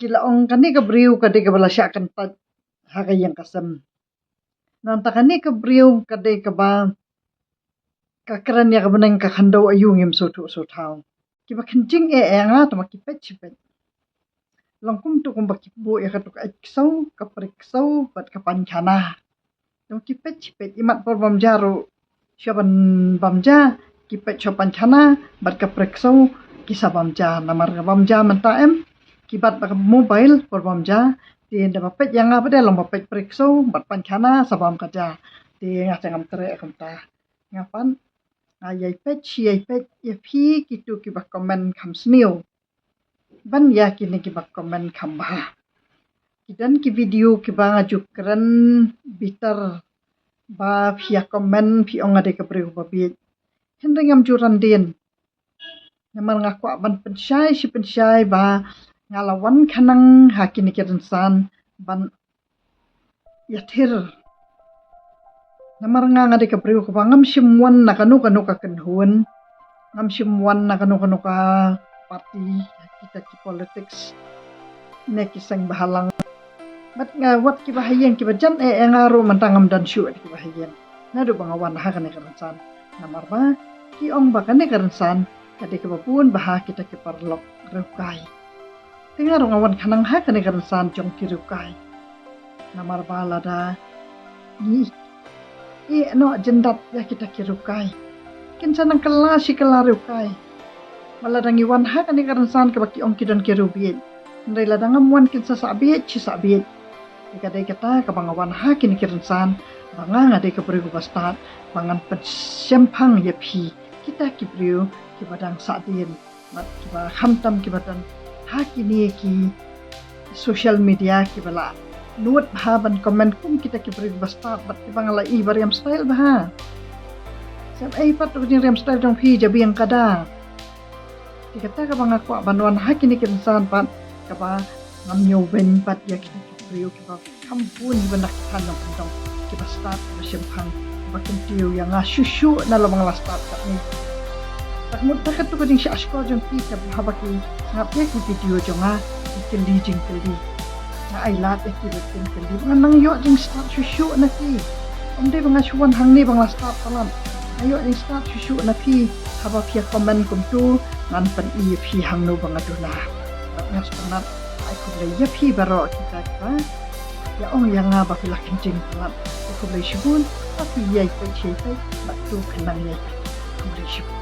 kilaong kani kabriw kadi kabalasya kan pat hagayang kasam. Nanta kani kabriw kadi kaba kakaran ya kabanang kakandau ayung yam so tau. Kiba kencing nga to makipet-cipet. Langkum tu kumba kibu ya katuk aiksau kapriksau bat kapancana. Kipet-cipet imat por bamjaro syaban bamja kipet pancana bat kapriksau kisah bamja namar bamja mentaem kibat bak mobile por bamja di ndapet yang apa dia lompet priksau bat pancana sabam kaja di ngacangam tere akamta ngapan yai pet ya pi kitu kibak komen kam sniu ban ya kini kibak komen kam bah kidan ki video kiba ngaju keren bitter ba pia komen pi ong ade kabriu babit hendeng am juran din namar ngaku ban pensyai ba ngalawan kanang hakini kiransan ban yathir namar nga ngade kabriu ko ngam simwan nakanu ka kenhun ngam simwan nakanu ka parti kita ki politics ne kisang bahalang bat nga wat ki bahayang ki bajan ngaro mantangam dan syu ki bahayang nadu bangawan ha kan karansan namar ba ki ong ba kan karansan kade ka pun bah kita ki parlok rukai tingar ngawan kanang ha kan karansan jong ki rukai namar ba lada ni no jendat ya kita ki rukai kinsa nang kelasi kelarukai maladangi wan ha kan karansan ka baki ong ki don ki rubiet ndai ladangam wan kinsa sabiet ci sabiet ikadai kata kabangawan ha kini kiransan banga ngade kabriu bastat bangan pensyempang ya pi kita kibriu kibadang sadin mat kiba hamtam kibadan ha kini ki social media kibala nuat bahaban komen kum kita kibriu bastat bat kibangala i bariam style bah sab ai pat tu riam style dong pi jabi yang kada dikata kabangaku banwan ha kini kiransan pat kaba ngamnyo ben pat ya kita kibriu kiba kampun benak tanong kantong kiba start bersimpang bakin tiu yang syusyu na lamang la start kat ni takmut takat tu kading sya asko jong pi ka habaki ngapya ki video jonga ikeli jing keli na ai lat ki betin keli nang yo jing start syusyu na ki onde bang aswan hang ni bang la start talam ayo jing start syusyu na pi haba pia komen kum tu ngan pen i pi hang no bang aduna ngas penat ai ku le ya pi baro kita ka ya ong yang ngaba pila kencing talam ku le shibun tapi yai pe chei pe batu kenang yai ku le shibun